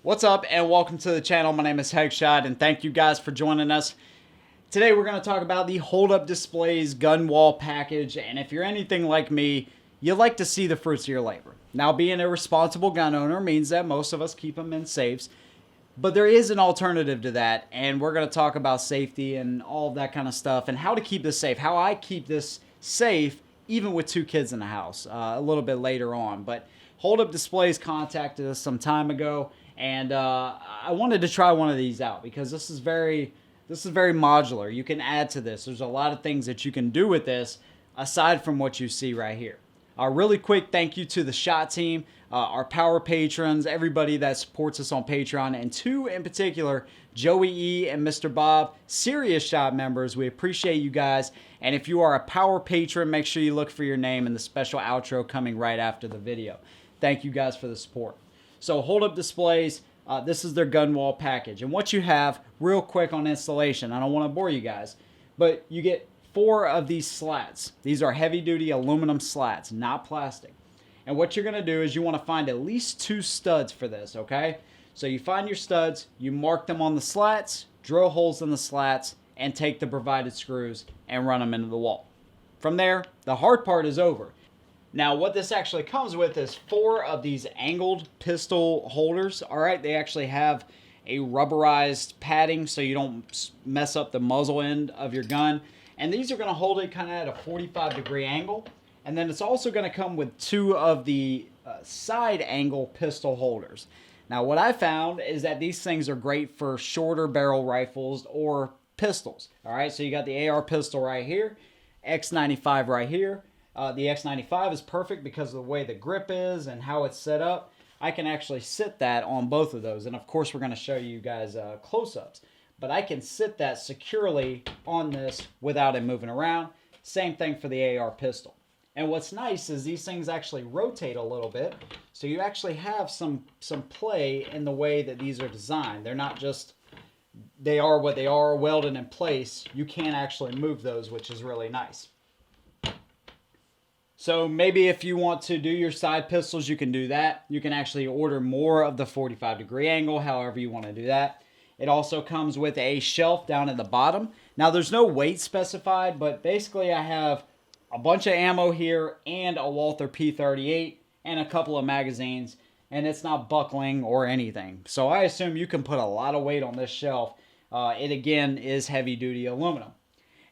What's up and welcome to the channel. My name is Headshot and thank you guys for joining us. Today we're going to talk about the hold up displays gun wall package, and if you're anything like me, you like to see the fruits of your labor. Now, being a responsible gun owner means that most of us keep them in safes, but there is an alternative to that, and we're going to talk about safety and all of that kind of stuff and how to keep this safe, how I keep this safe even with two kids in the house a little bit later on. But Hold Up Displays contacted us some time ago, and I wanted to try one of these out because this is very modular. You can add to this. There's a lot of things that you can do with this aside from what you see right here. Really quick thank you to the SHOT team, our power patrons, everybody that supports us on Patreon, and two in particular, Joey E and Mr. Bob, serious SHOT members. We appreciate you guys. And if you are a power patron, make sure you look for your name in the special outro coming right after the video. Thank you guys for the support. So Hold Up Displays, this is their gun wall package. And what you have, real quick on installation, I don't want to bore you guys, but you get 4 of these slats. These are heavy duty aluminum slats, not plastic. And what you're going to do is you want to find at least 2 studs for this, okay? So you find your studs, you mark them on the slats, drill holes in the slats, and take the provided screws and run them into the wall. From there, the hard part is over. Now, what this actually comes with is 4 of these angled pistol holders. All right, they actually have a rubberized padding so you don't mess up the muzzle end of your gun. And these are going to hold it kind of at a 45-degree angle. And then it's also going to come with 2 of the side angle pistol holders. Now, what I found is that these things are great for shorter barrel rifles or pistols. All right, so you got the AR pistol right here, X95 right here. The X95 is perfect because of the way the grip is and how it's set up. I can actually sit that on both of those. And of course, we're going to show you guys close-ups. But I can sit that securely on this without it moving around. Same thing for the AR pistol. And what's nice is these things actually rotate a little bit. So you actually have some play in the way that these are designed. They're not just, they are what they are, welded in place. You can actually move those, which is really nice. So maybe if you want to do your side pistols, you can do that. You can actually order more of the 45-degree angle, however you want to do that. It also comes with a shelf down at the bottom. Now, there's no weight specified, but basically I have a bunch of ammo here and a Walther P38 and a couple of magazines, and it's not buckling or anything. So I assume you can put a lot of weight on this shelf. It, again, is heavy-duty aluminum.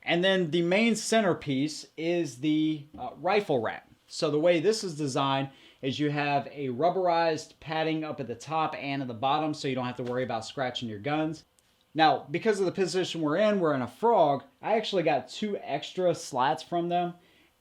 And then the main centerpiece is the rifle rack. So the way this is designed is you have a rubberized padding up at the top and at the bottom so you don't have to worry about scratching your guns. Now, because of the position we're in a frog, I actually got 2 extra slats from them,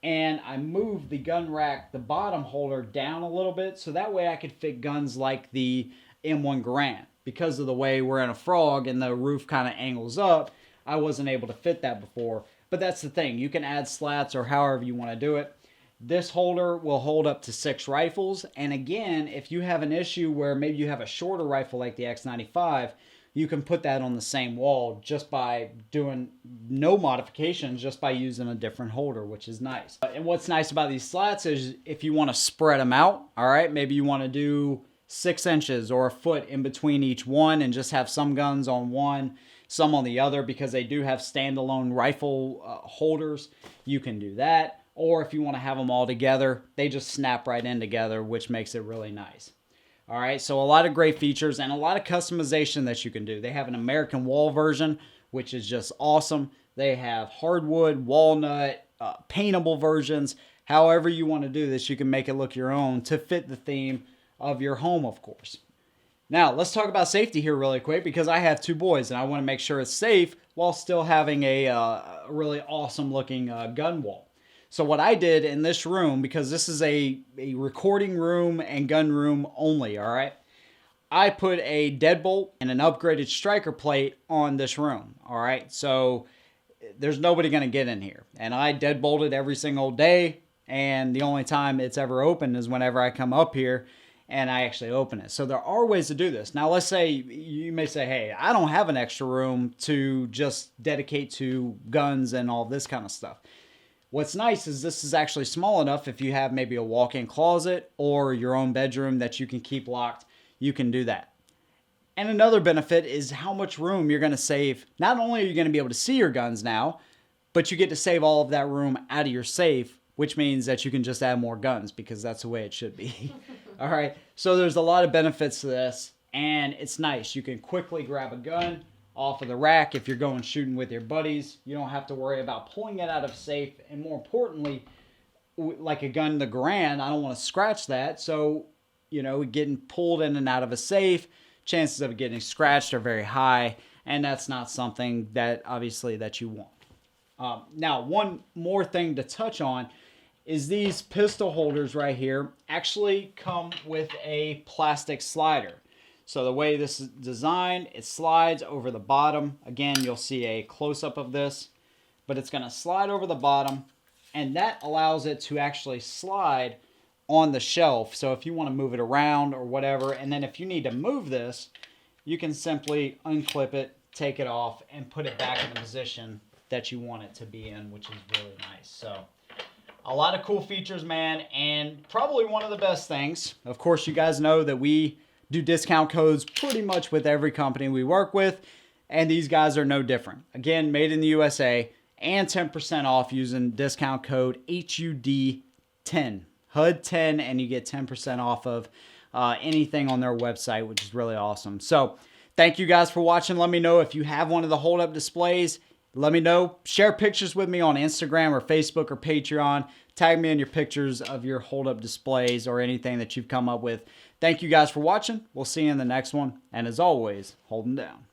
and I moved the gun rack, the bottom holder, down a little bit so that way I could fit guns like the M1 Garand. Because of the way we're in a frog and the roof kind of angles up, I wasn't able to fit that before. But that's the thing. You can add slats or however you want to do it. This holder will hold up to 6 rifles. And again, if you have an issue where maybe you have a shorter rifle like the X95, you can put that on the same wall just by doing no modifications, just by using a different holder, which is nice. And what's nice about these slats is if you want to spread them out, all right, maybe you want to do 6 inches or a foot in between each one and just have some guns on one, some on the other, because they do have standalone rifle holders. You can do that. Or if you want to have them all together, they just snap right in together, which makes it really nice. All right, so a lot of great features and a lot of customization that you can do. They have an American wall version, which is just awesome. They have hardwood, walnut, paintable versions. However you want to do this, you can make it look your own to fit the theme of your home, of course. Now, let's talk about safety here really quick because I have 2 boys and I want to make sure it's safe while still having a really awesome looking gun wall. So what I did in this room, because this is a recording room and gun room only, all right? I put a deadbolt and an upgraded striker plate on this room, all right? So there's nobody going to get in here. And I deadbolted every single day, and the only time it's ever open is whenever I come up here and I actually open it. So there are ways to do this. Now, let's say you may say, hey, I don't have an extra room to just dedicate to guns and all this kind of stuff. What's nice is this is actually small enough if you have maybe a walk-in closet or your own bedroom that you can keep locked, you can do that. And another benefit is how much room you're going to save. Not only are you going to be able to see your guns now, but you get to save all of that room out of your safe, which means that you can just add more guns because that's the way it should be. All right. So there's a lot of benefits to this, and it's nice. You can quickly grab a gun off of the rack if you're going shooting with your buddies. You don't have to worry about pulling it out of safe. And more importantly, like a gun, the Garand, I don't want to scratch that. So, you know, getting pulled in and out of a safe, chances of getting scratched are very high, and that's not something that obviously that you want. Now, one more thing to touch on is these pistol holders right here actually come with a plastic slider. So the way this is designed, it slides over the bottom. Again, you'll see a close-up of this, but it's going to slide over the bottom, and that allows it to actually slide on the shelf. So if you want to move it around or whatever, and then if you need to move this, you can simply unclip it, take it off, and put it back in the position that you want it to be in, which is really nice. So a lot of cool features, man, and probably one of the best things. Of course, you guys know that we do discount codes pretty much with every company we work with, and these guys are no different. Again, made in the USA, and 10% off using discount code HUD10. HUD10, and you get 10% off of anything on their website, which is really awesome. So thank you guys for watching. Let me know if you have one of the hold-up displays. Let me know. Share pictures with me on Instagram or Facebook or Patreon. Tag me in your pictures of your hold-up displays or anything that you've come up with. Thank you guys for watching. We'll see you in the next one. And as always, hold them down.